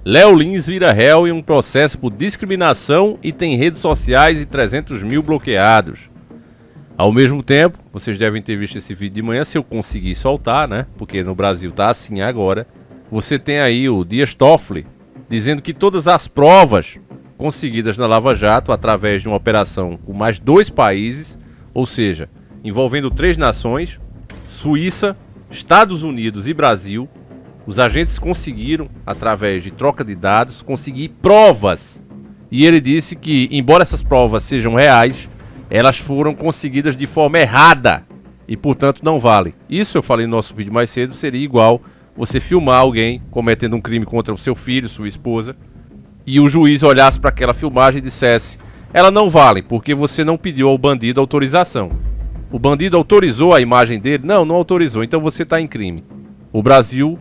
Léo Lins vira réu em um processo por discriminação e tem redes sociais e 300 mil bloqueados. Ao mesmo tempo, vocês devem ter visto esse vídeo de manhã, se eu conseguir soltar, né? Porque no Brasil tá assim agora. Você tem aí o Dias Toffoli dizendo que todas as provas conseguidas na Lava Jato através de uma operação com mais 2 países, ou seja, envolvendo 3 nações, Suíça, Estados Unidos e Brasil, os agentes conseguiram, através de troca de dados, conseguir provas. E ele disse que, embora essas provas sejam reais, elas foram conseguidas de forma errada e, portanto, não valem. Isso eu falei no nosso vídeo mais cedo, seria igual você filmar alguém cometendo um crime contra o seu filho, sua esposa, e o juiz olhasse para aquela filmagem e dissesse: ela não vale, porque você não pediu ao bandido autorização. O bandido autorizou a imagem dele? Não autorizou, então você está em crime. O Brasil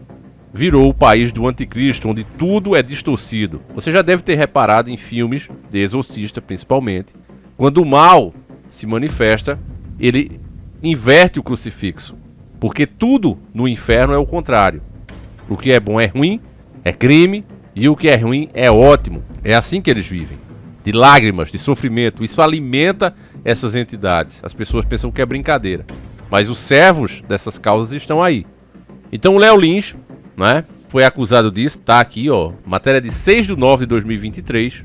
virou o país do anticristo, onde tudo é distorcido. Você já deve ter reparado em filmes de exorcista, principalmente, quando o mal se manifesta, ele inverte o crucifixo. Porque tudo no inferno é o contrário. O que é bom é ruim, é crime, e o que é ruim é ótimo. É assim que eles vivem. De lágrimas, de sofrimento. Isso alimenta essas entidades. As pessoas pensam que é brincadeira. Mas os servos dessas causas estão aí. Então o Léo Lins, né, foi acusado disso. Tá aqui, ó. Matéria de 6/9/2023.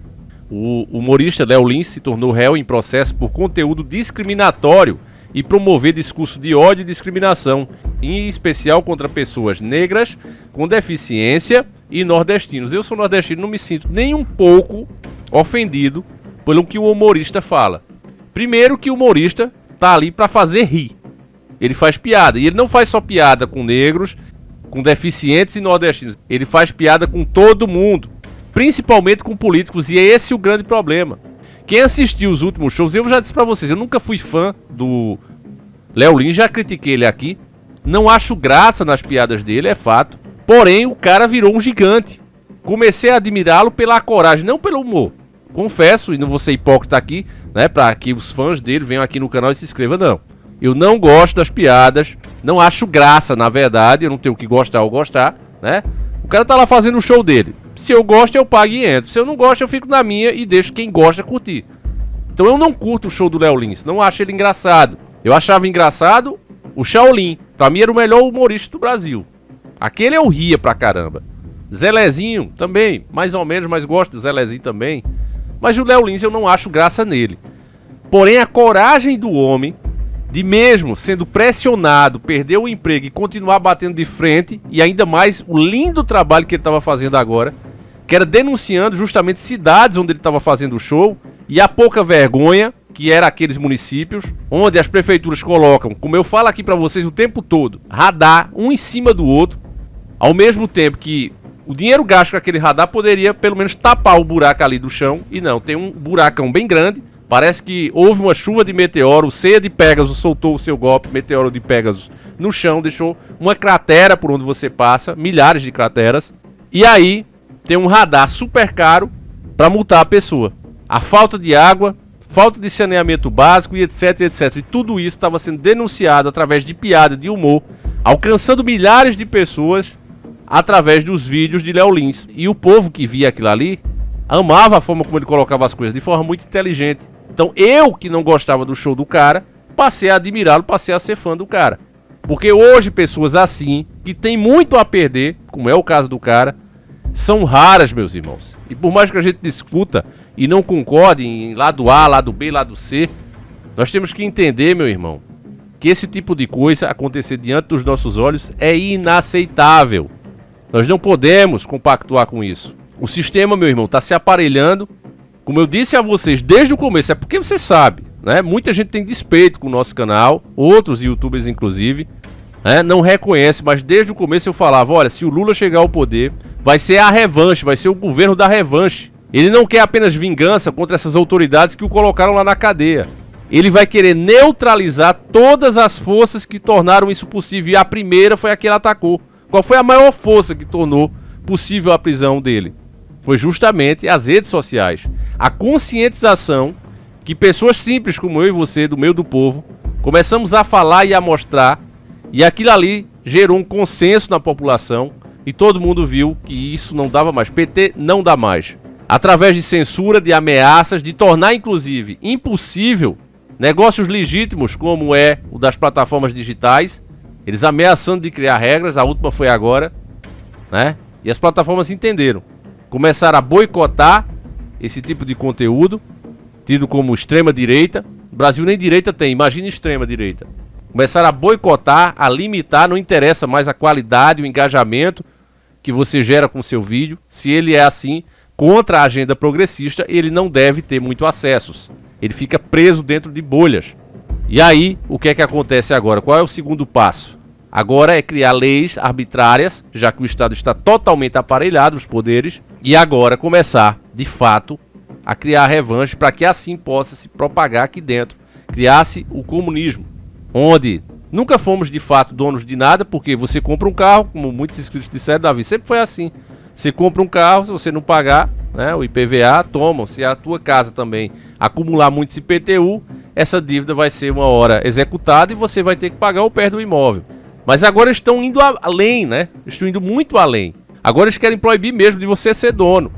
O humorista Léo Lins se tornou réu em processo por conteúdo discriminatório e promover discurso de ódio e discriminação, em especial contra pessoas negras, com deficiência e nordestinos. Eu sou nordestino, não me sinto nem um pouco ofendido pelo que o humorista fala. Primeiro que o humorista tá ali para fazer rir. Ele faz piada, e ele não faz só piada com negros, com deficientes e nordestinos. Ele faz piada com todo mundo, principalmente com políticos, e é esse o grande problema. Quem assistiu os últimos shows, eu já disse pra vocês, eu nunca fui fã do Léo Lins, já critiquei ele aqui. Não acho graça nas piadas dele, é fato. Porém, o cara virou um gigante. Comecei a admirá-lo pela coragem, não pelo humor. Confesso, e não vou ser hipócrita aqui, né, pra que os fãs dele venham aqui no canal e se inscrevam, não. Eu não gosto das piadas, não acho graça, na verdade, eu não tenho que gostar ou gostar, né? O cara tá lá fazendo o show dele. Se eu gosto, eu pago e entro. Se eu não gosto, eu fico na minha e deixo quem gosta curtir. Então eu não curto o show do Léo Lins, não acho ele engraçado. Eu achava engraçado o Shaolin. Pra mim era o melhor humorista do Brasil. Aquele eu ria pra caramba. Zelezinho também, mais ou menos, mas gosto do Zelezinho também. Mas o Léo Lins eu não acho graça nele. Porém, a coragem do homem de, mesmo sendo pressionado, perder o emprego e continuar batendo de frente, e ainda mais o lindo trabalho que ele estava fazendo agora, que era denunciando justamente cidades onde ele estava fazendo o show, e a pouca vergonha, que era aqueles municípios, onde as prefeituras colocam, como eu falo aqui para vocês o tempo todo, radar um em cima do outro, ao mesmo tempo que o dinheiro gasto com aquele radar poderia pelo menos tapar o buraco ali do chão, e não, tem um buracão bem grande. Parece que houve uma chuva de meteoro, o Ceia de Pégasus soltou o seu golpe, meteoro de Pégasus, no chão, deixou uma cratera por onde você passa, milhares de crateras. E aí tem um radar super caro para multar a pessoa. A falta de água, falta de saneamento básico e etc, etc. E tudo isso estava sendo denunciado através de piada, de humor, alcançando milhares de pessoas através dos vídeos de Léo Lins. E o povo que via aquilo ali amava a forma como ele colocava as coisas, de forma muito inteligente. Então eu, que não gostava do show do cara, passei a admirá-lo, passei a ser fã do cara. Porque hoje pessoas assim, que tem muito a perder, como é o caso do cara, são raras, meus irmãos. E por mais que a gente discuta e não concorde em lado A, lado B, lado C, nós temos que entender, meu irmão, que esse tipo de coisa acontecer diante dos nossos olhos é inaceitável. Nós não podemos compactuar com isso. O sistema, meu irmão, está se aparelhando. Como eu disse a vocês desde o começo, é porque você sabe, né? Muita gente tem despeito com o nosso canal, outros youtubers inclusive, né? Não reconhece, mas desde o começo eu falava, olha, se o Lula chegar ao poder, vai ser a revanche, vai ser o governo da revanche. Ele não quer apenas vingança contra essas autoridades que o colocaram lá na cadeia. Ele vai querer neutralizar todas as forças que tornaram isso possível, e a primeira foi a que ele atacou. Qual foi a maior força que tornou possível a prisão dele? Foi justamente as redes sociais. A conscientização que pessoas simples como eu e você, do meio do povo, começamos a falar e a mostrar, e aquilo ali gerou um consenso na população, e todo mundo viu que isso não dava mais. PT não dá mais. Através de censura, de ameaças, de tornar inclusive impossível negócios legítimos como é o das plataformas digitais, eles ameaçando de criar regras, a última foi agora, né? E as plataformas entenderam, começaram a boicotar esse tipo de conteúdo, tido como extrema direita. O Brasil nem direita tem, imagina extrema direita. Começaram a boicotar, a limitar, não interessa mais a qualidade, o engajamento que você gera com o seu vídeo. Se ele é assim, contra a agenda progressista, ele não deve ter muito acessos. Ele fica preso dentro de bolhas. E aí, o que é que acontece agora? Qual é o segundo passo? Agora é criar leis arbitrárias, já que o Estado está totalmente aparelhado, os poderes, e agora começar, de fato, a criar revanche para que assim possa se propagar aqui dentro. Criasse o comunismo, onde nunca fomos de fato donos de nada, porque você compra um carro, como muitos inscritos disseram, Davi, sempre foi assim. Você compra um carro, se você não pagar, né, o IPVA, toma. Se a tua casa também acumular muitos IPTU, essa dívida vai ser uma hora executada e você vai ter que pagar o pé do imóvel. Mas agora estão indo além, né? Estão indo muito além. Agora eles querem proibir mesmo de você ser dono.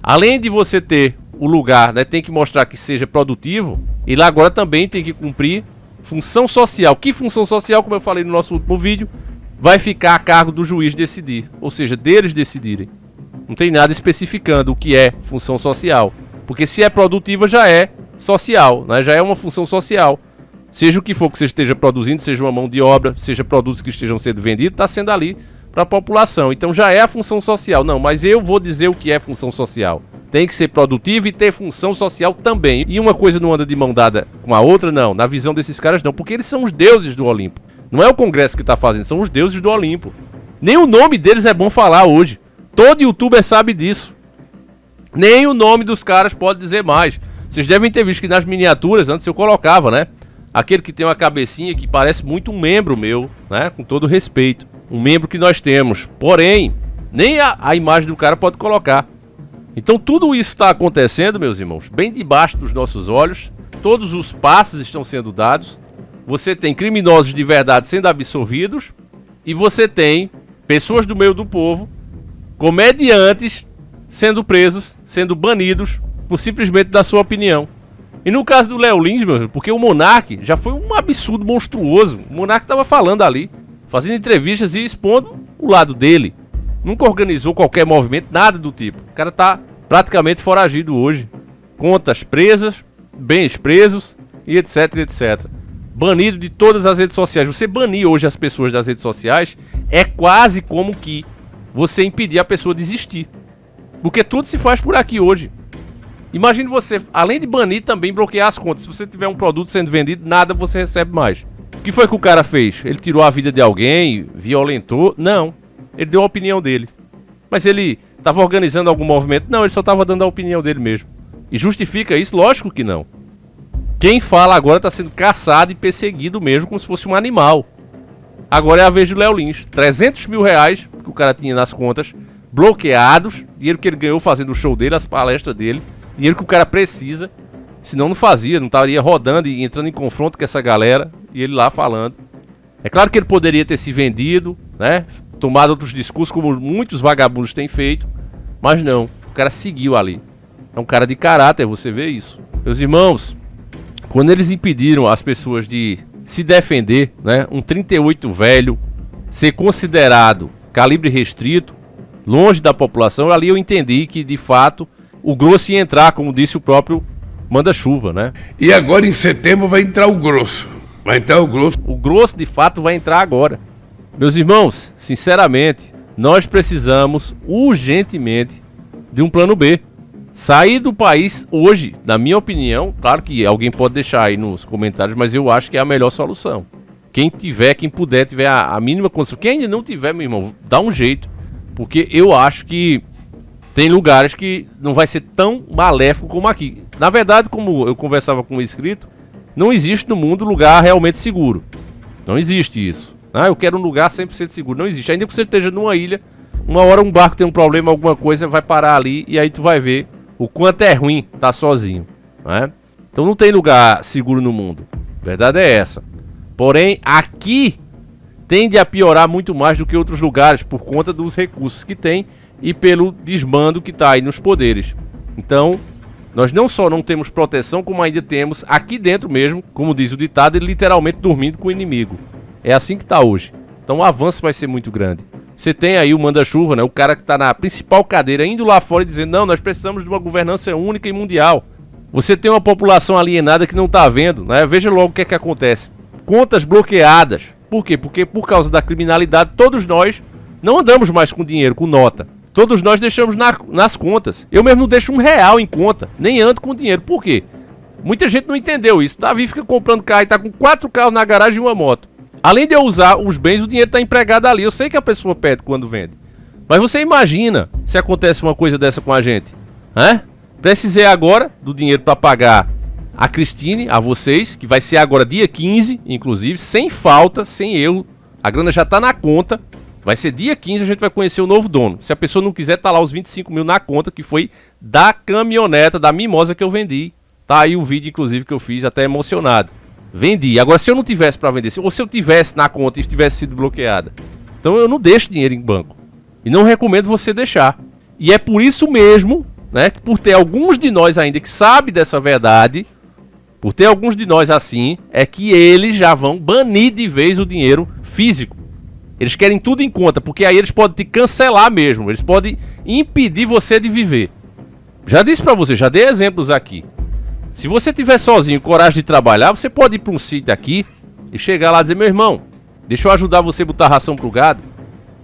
Além de você ter o lugar, né, tem que mostrar que seja produtivo, e lá agora também tem que cumprir função social. Que função social, como eu falei no nosso último vídeo, vai ficar a cargo do juiz decidir. Ou seja, deles decidirem. Não tem nada especificando o que é função social. Porque se é produtiva já é social, né? Já é uma função social. Seja o que for que você esteja produzindo, seja uma mão de obra, seja produtos que estejam sendo vendidos, está sendo ali para a população. Então já é a função social. Não, mas eu vou dizer o que é função social. Tem que ser produtivo e ter função social também. E uma coisa não anda de mão dada com a outra, não. Na visão desses caras, não. Porque eles são os deuses do Olimpo. Não é o Congresso que está fazendo, são os deuses do Olimpo. Nem o nome deles é bom falar hoje. Todo youtuber sabe disso. Nem o nome dos caras pode dizer mais. Vocês devem ter visto que nas miniaturas, antes eu colocava, né? Aquele que tem uma cabecinha que parece muito um membro meu, né? Com todo respeito. Um membro que nós temos. Porém, nem a imagem do cara pode colocar. Então tudo isso está acontecendo, meus irmãos, bem debaixo dos nossos olhos. Todos os passos estão sendo dados. Você tem criminosos de verdade sendo absolvidos. E você tem pessoas do meio do povo, comediantes, sendo presos, sendo banidos por simplesmente dar sua opinião. E no caso do Léo Lins, meu, porque o Monark já foi um absurdo monstruoso. O Monark estava falando ali, fazendo entrevistas e expondo o lado dele. Nunca organizou qualquer movimento, nada do tipo. O cara tá praticamente foragido hoje. Contas presas, bens presos e etc, etc. Banido de todas as redes sociais. Você banir hoje as pessoas das redes sociais é quase como que você impedir a pessoa de existir. Porque tudo se faz por aqui hoje. Imagine você, além de banir, também bloquear as contas. Se você tiver um produto sendo vendido, nada você recebe mais. O que foi que o cara fez? Ele tirou a vida de alguém? Violentou? Não. Ele deu a opinião dele. Mas ele estava organizando algum movimento? Não, ele só estava dando a opinião dele mesmo. E justifica isso? Lógico que não. Quem fala agora está sendo caçado e perseguido mesmo, como se fosse um animal. Agora é a vez do Léo Lins. 300 mil reais que o cara tinha nas contas, bloqueados. Dinheiro que ele ganhou fazendo o show dele, as palestras dele. Dinheiro que o cara precisa. Senão não fazia, não estaria rodando e entrando em confronto com essa galera. E ele lá falando. É claro que ele poderia ter se vendido, né? Tomado outros discursos, como muitos vagabundos têm feito. Mas não, o cara seguiu ali. É um cara de caráter, você vê isso. Meus irmãos, quando eles impediram as pessoas de se defender, né? Um 38 velho ser considerado calibre restrito, longe da população, ali eu entendi que de fato o grosso ia entrar, como disse o próprio manda-chuva, né? E agora em setembro vai entrar o grosso. Vai entrar o grosso. O grosso de fato vai entrar agora. Meus irmãos, sinceramente, nós precisamos urgentemente de um plano B. Sair do país hoje, na minha opinião, claro que alguém pode deixar aí nos comentários, mas eu acho que é a melhor solução. Quem puder, tiver a mínima condição. Quem ainda não tiver, meu irmão, dá um jeito. Porque eu acho que tem lugares que não vai ser tão maléfico como aqui. Na verdade, como eu conversava com um inscrito, não existe no mundo lugar realmente seguro. Não existe isso. Ah, eu quero um lugar 100% seguro. Não existe. Ainda que você esteja numa ilha, uma hora um barco tem um problema, alguma coisa, vai parar ali e aí tu vai ver o quanto é ruim estar sozinho, né? Então não tem lugar seguro no mundo. A verdade é essa. Porém, aqui tende a piorar muito mais do que outros lugares por conta dos recursos que tem e pelo desmando que está aí nos poderes. Então, nós não só não temos proteção, como ainda temos aqui dentro mesmo, como diz o ditado, ele literalmente dormindo com o inimigo. É assim que está hoje. Então o avanço vai ser muito grande. Você tem aí o manda-chuva, né? O cara que está na principal cadeira, indo lá fora e dizendo, não, nós precisamos de uma governança única e mundial. Você tem uma população alienada que não está vendo, né? Veja logo o que é que acontece. Contas bloqueadas. Por quê? Porque por causa da criminalidade, todos nós não andamos mais com dinheiro, com nota. Todos nós deixamos nas contas. Eu mesmo não deixo R$1 em conta, nem ando com dinheiro. Por quê? Muita gente não entendeu isso. Davi fica comprando carro e tá com 4 carros na garagem e uma moto. Além de eu usar os bens, o dinheiro tá empregado ali. Eu sei que a pessoa pede quando vende. Mas você imagina se acontece uma coisa dessa com a gente. Precisei agora do dinheiro para pagar a Cristine, a vocês, que vai ser agora dia 15, inclusive, sem falta, sem erro. A grana já tá na conta. Vai ser dia 15, a gente vai conhecer o novo dono. Se a pessoa não quiser, tá lá os 25 mil na conta, que foi da caminhoneta, da mimosa que eu vendi. Tá aí o vídeo, inclusive, que eu fiz, até emocionado. Vendi. Agora, se eu não tivesse para vender, ou se eu tivesse na conta e tivesse sido bloqueada, então eu não deixo dinheiro em banco. E não recomendo você deixar. E é por isso mesmo, né, que por ter alguns de nós ainda que sabem dessa verdade, por ter alguns de nós assim, é que eles já vão banir de vez o dinheiro físico. Eles querem tudo em conta, porque aí eles podem te cancelar mesmo. Eles podem impedir você de viver. Já disse pra você, já dei exemplos aqui. Se você tiver sozinho, coragem de trabalhar, você pode ir pra um sítio aqui e chegar lá e dizer, meu irmão, deixa eu ajudar você a botar ração pro gado.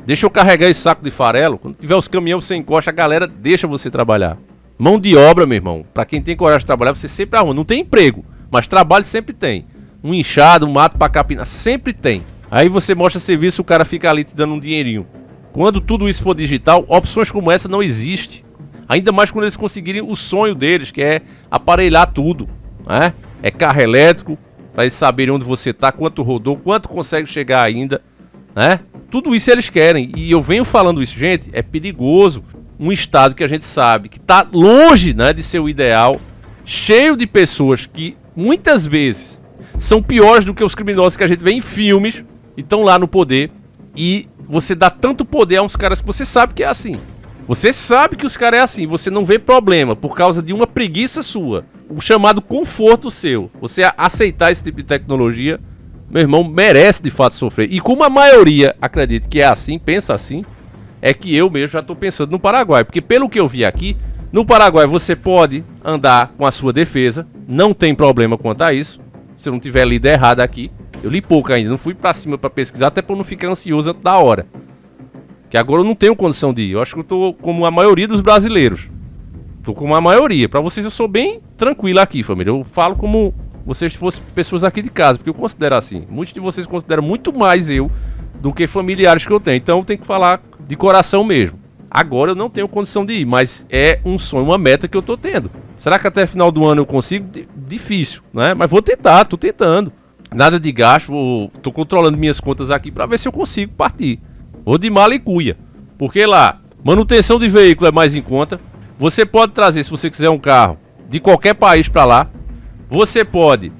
Deixa eu carregar esse saco de farelo. Quando tiver os caminhões você encosta, a galera deixa você trabalhar. Mão de obra, meu irmão. Pra quem tem coragem de trabalhar, você sempre arruma. Não tem emprego, mas trabalho sempre tem. Um inchado, um mato pra capinar, sempre tem. Aí você mostra serviço, o cara fica ali te dando um dinheirinho. Quando tudo isso for digital, opções como essa não existem. Ainda mais quando eles conseguirem o sonho deles, que é aparelhar tudo, né? É carro elétrico, para eles saberem onde você tá, quanto rodou, quanto consegue chegar ainda, né? Tudo isso eles querem. E eu venho falando isso, gente, é perigoso. Um estado que a gente sabe que tá longe, né, de ser o ideal, cheio de pessoas que muitas vezes são piores do que os criminosos que a gente vê em filmes e estão lá no poder. E você dá tanto poder a uns caras que você sabe que é assim. Você sabe que os caras é assim, você não vê problema por causa de uma preguiça sua, o chamado conforto seu. Você aceitar esse tipo de tecnologia, meu irmão, merece de fato sofrer. E como a maioria acredita que é assim, pensa assim, é que eu mesmo já estou pensando no Paraguai. Porque pelo que eu vi aqui, no Paraguai você pode andar com a sua defesa, não tem problema quanto a isso, se eu não tiver lido errado aqui. Eu li pouco ainda, não fui pra cima pra pesquisar, até pra não ficar ansioso antes da hora. Que agora eu não tenho condição de ir. Eu acho que eu tô como a maioria dos brasileiros. Tô como a maioria. Pra vocês eu sou bem tranquilo aqui, família. Eu falo como vocês fossem pessoas aqui de casa, porque eu considero assim. Muitos de vocês consideram muito mais eu do que familiares que eu tenho. Então eu tenho que falar de coração mesmo. Agora eu não tenho condição de ir, mas é um sonho, uma meta que eu tô tendo. Será que até final do ano eu consigo? Difícil, né? Mas vou tentar, tô tentando. Nada de gasto, tô controlando minhas contas aqui pra ver se eu consigo partir. Vou de mala e cuia. Porque lá, manutenção de veículo é mais em conta. Você pode trazer, se você quiser um carro, de qualquer país pra lá. Você pode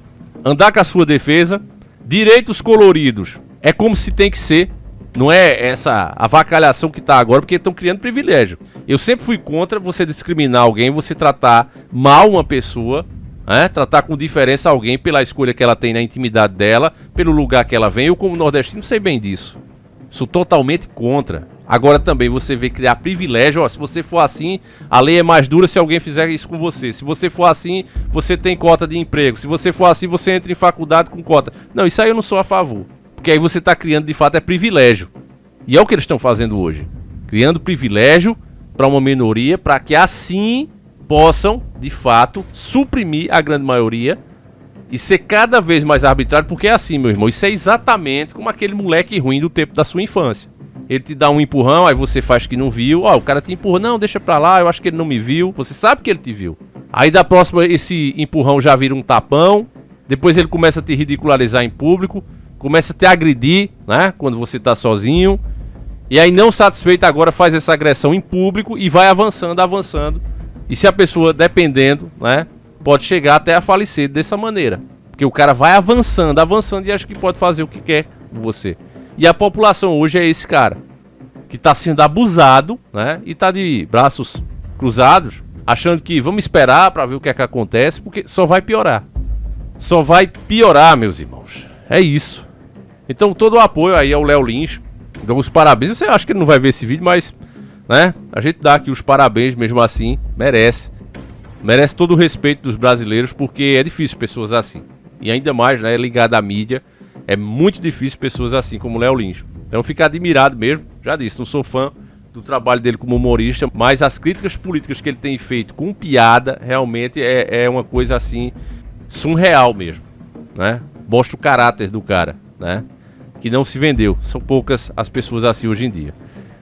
andar com a sua defesa. Direitos coloridos é como se tem que ser. Não é essa avacalhação que tá agora, porque estão criando privilégio. Eu sempre fui contra você discriminar alguém, você tratar mal uma pessoa, né? Tratar com diferença alguém pela escolha que ela tem na intimidade dela, pelo lugar que ela vem. Eu, como nordestino, sei bem disso. Sou totalmente contra. Agora também você vê criar privilégio. Ó, se você for assim, a lei é mais dura se alguém fizer isso com você. Se você for assim, você tem cota de emprego. Se você for assim, você entra em faculdade com cota. Não, isso aí eu não sou a favor. Porque aí você está criando, de fato, é privilégio. E é o que eles estão fazendo hoje. Criando privilégio para uma minoria, para que assim possam, de fato, suprimir a grande maioria e ser cada vez mais arbitrário. Porque é assim, meu irmão, isso é exatamente como aquele moleque ruim do tempo da sua infância. Ele te dá um empurrão, aí você faz que não viu. Ó, o cara te empurra, não, deixa pra lá, eu acho que ele não me viu. Você sabe que ele te viu. Aí da próxima, esse empurrão já vira um tapão. Depois ele começa a te ridicularizar em público. Começa a te agredir, né, quando você tá sozinho. E aí, não satisfeito, agora faz essa agressão em público e vai avançando, avançando. E se a pessoa, dependendo, né, pode chegar até a falecer dessa maneira. Porque o cara vai avançando, avançando e acha que pode fazer o que quer com você. E a população hoje é esse cara, que tá sendo abusado, né? E tá de braços cruzados, achando que vamos esperar pra ver o que é que acontece, porque só vai piorar. Só vai piorar, meus irmãos. É isso. Então todo o apoio aí ao Léo Lins. Dou os parabéns. Eu acho que ele não vai ver esse vídeo, mas, né? A gente dá aqui os parabéns mesmo assim. Merece. Merece todo o respeito dos brasileiros, porque é difícil pessoas assim. E ainda mais, né? Ligado à mídia. É muito difícil pessoas assim como o Léo Lins. Então eu fico admirado mesmo. Já disse, não sou fã do trabalho dele como humorista, mas as críticas políticas que ele tem feito com piada, realmente é uma coisa assim, surreal mesmo, né? Mostra o caráter do cara, né? Que não se vendeu. São poucas as pessoas assim hoje em dia.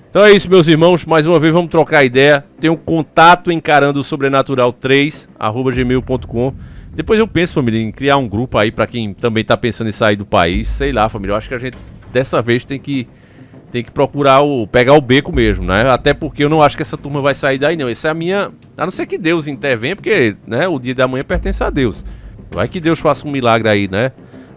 Então é isso, meus irmãos. Mais uma vez vamos trocar ideia. Tenho um contato encarando o sobrenatural 3@gmail.com. Depois eu penso, família, em criar um grupo aí pra quem também tá pensando em sair do país. Sei lá, família. Eu acho que a gente dessa vez tem que procurar pegar o beco mesmo, né? Até porque eu não acho que essa turma vai sair daí, não. Essa é a minha... A não ser que Deus intervenha, porque, né, o dia da manhã pertence a Deus. Vai que Deus faça um milagre aí, né?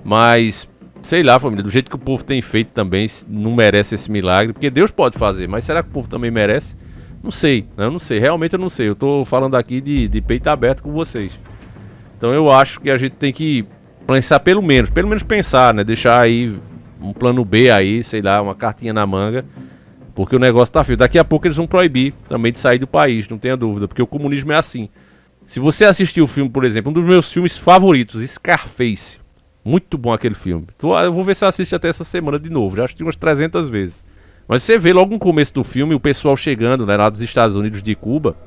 Mas, sei lá, família, do jeito que o povo tem feito também, não merece esse milagre. Porque Deus pode fazer, mas será que o povo também merece? Não sei, né? Eu não sei. Realmente eu não sei. Eu tô falando aqui de peito aberto com vocês. Então eu acho que a gente tem que pensar pelo menos pensar, né? Deixar aí um plano B aí, sei lá, uma cartinha na manga, porque o negócio tá feio. Daqui a pouco eles vão proibir também de sair do país, não tenha dúvida, porque o comunismo é assim. Se você assistiu o filme, por exemplo, um dos meus filmes favoritos, Scarface, muito bom aquele filme. Eu vou ver se eu assisto até essa semana de novo, já assisti umas 300 vezes. Mas você vê logo no começo do filme o pessoal chegando, né, lá dos Estados Unidos de Cuba,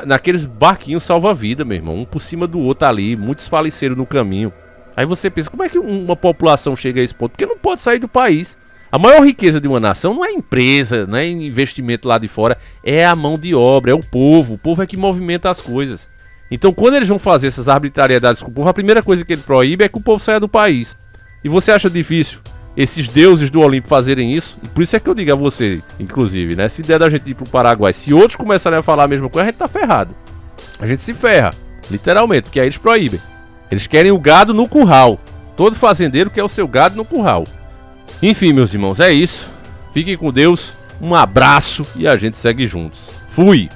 naqueles barquinhos salva-vida, meu irmão, um por cima do outro ali, muitos faleceram no caminho. Aí você pensa, como é que uma população chega a esse ponto? Porque não pode sair do país. A maior riqueza de uma nação não é empresa, não é investimento lá de fora, é a mão de obra, é o povo é que movimenta as coisas. Então quando eles vão fazer essas arbitrariedades com o povo, a primeira coisa que ele proíbe é que o povo saia do país. E você acha difícil esses deuses do Olimpo fazerem isso? E por isso é que eu digo a você, inclusive, né? Se der da gente ir pro Paraguai, se outros começarem a falar a mesma coisa, a gente tá ferrado. A gente se ferra, literalmente, porque aí eles proíbem. Eles querem o gado no curral. Todo fazendeiro quer o seu gado no curral. Enfim, meus irmãos, é isso. Fiquem com Deus. Um abraço e a gente segue juntos. Fui!